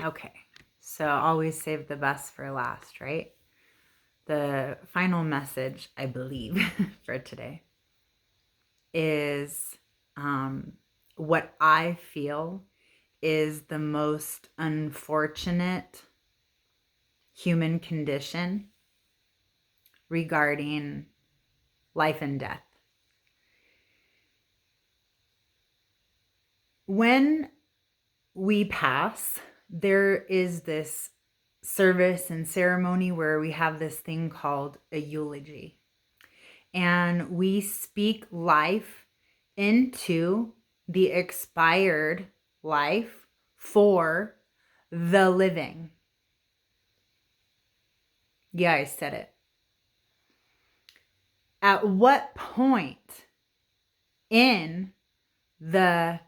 Okay, so always save the best for last, right? The final message, I believe, for today is what I feel is the most unfortunate human condition regarding life and death. When we pass, there is this service and ceremony where we have this thing called a eulogy. And we speak life into the expired life for the living. Yeah, I said it. At what point in the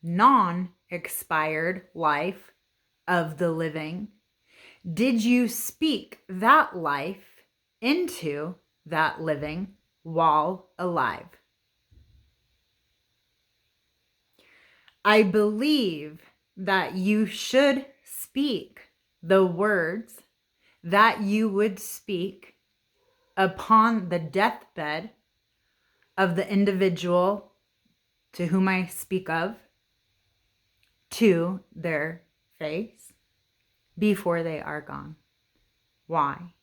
non-expired life of the living did you speak that life into that living while alive? I believe that you should speak the words that you would speak upon the deathbed of the individual to whom I speak of, to their face before they are gone. Why?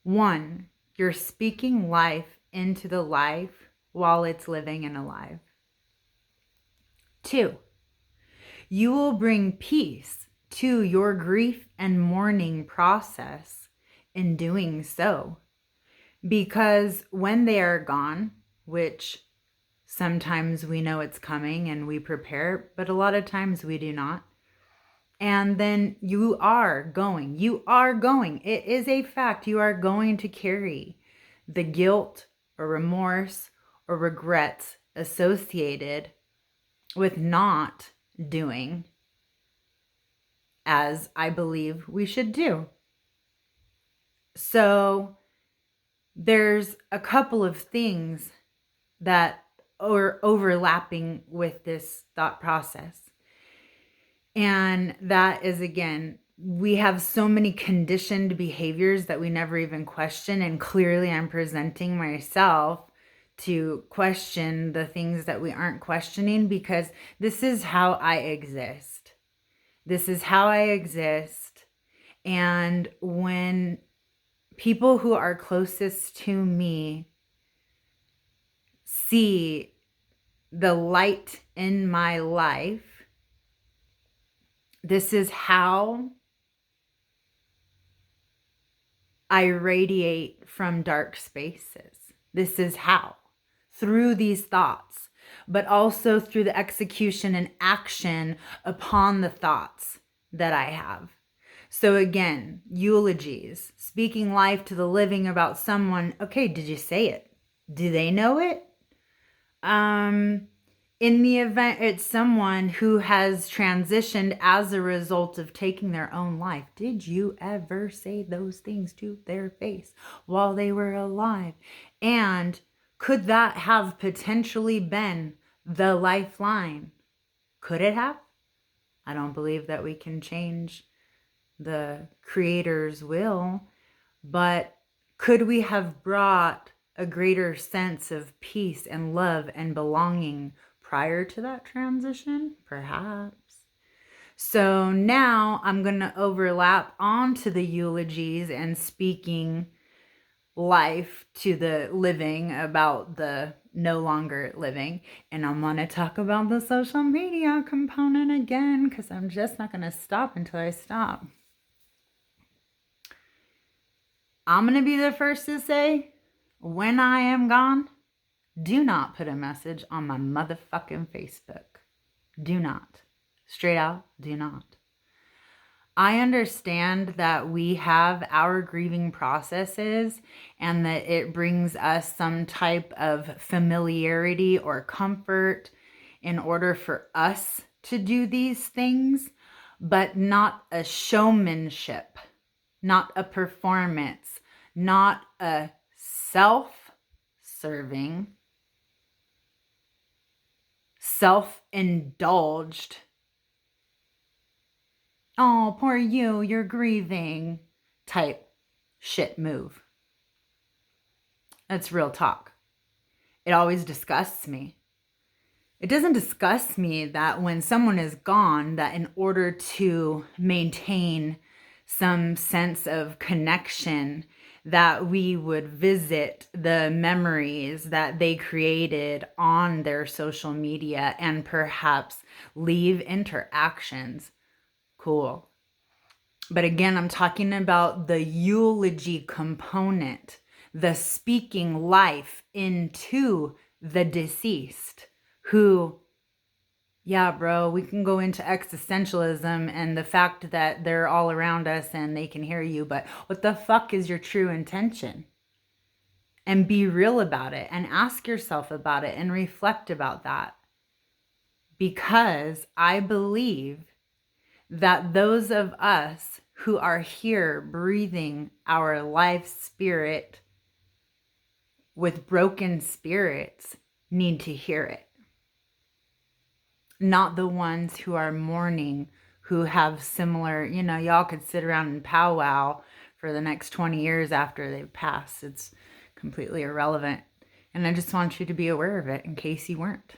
1, you're speaking life into the life while it's living and alive. 2, you will bring peace to your grief and mourning process in doing so. Because when they are gone, which sometimes we know it's coming and we prepare, but a lot of times we do not. And then you are going. It is a fact. You are going to carry the guilt or remorse or regrets associated with not doing as I believe we should do. So there's a couple of things that are overlapping with this thought process. And that is, again, we have so many conditioned behaviors that we never even question. And clearly I'm presenting myself to question the things that we aren't questioning, because this is how I exist. This is how I exist. And when people who are closest to me see the light in my life, this is how I radiate from dark spaces. This is how, through these thoughts, but also through the execution and action upon the thoughts that I have. So again, eulogies, speaking life to the living about someone. Okay, did you say it? Do they know it? In the event it's someone who has transitioned as a result of taking their own life, did you ever say those things to their face while they were alive? And could that have potentially been the lifeline? Could it have? I don't believe that we can change the Creator's will, but could we have brought a greater sense of peace and love and belonging prior to that transition? Perhaps. So now I'm going to overlap onto the eulogies and speaking life to the living about the no longer living. And I'm going to talk about the social media component again, because I'm just not going to stop until I stop. I'm going to be the first to say, when I am gone, do not put a message on my motherfucking Facebook. Do not. Straight out, do not. I understand that we have our grieving processes and that it brings us some type of familiarity or comfort in order for us to do these things, but not a showmanship, not a performance, not a self-serving, self-indulged Oh, poor you, you're grieving type shit move. That's real talk. It always disgusts me. It doesn't disgust me that when someone is gone, that in order to maintain some sense of connection, that we would visit the memories that they created on their social media and perhaps leave interactions. Cool. But again, I'm talking about the eulogy component, the speaking life into the deceased who, yeah, bro, we can go into existentialism and the fact that they're all around us and they can hear you, but what the fuck is your true intention? And be real about it and ask yourself about it and reflect about that. Because I believe that those of us who are here breathing our life spirit with broken spirits need to hear it. Not the ones who are mourning, who have similar, y'all could sit around and powwow for the next 20 years after they've passed. It's completely irrelevant. And I just want you to be aware of it in case you weren't.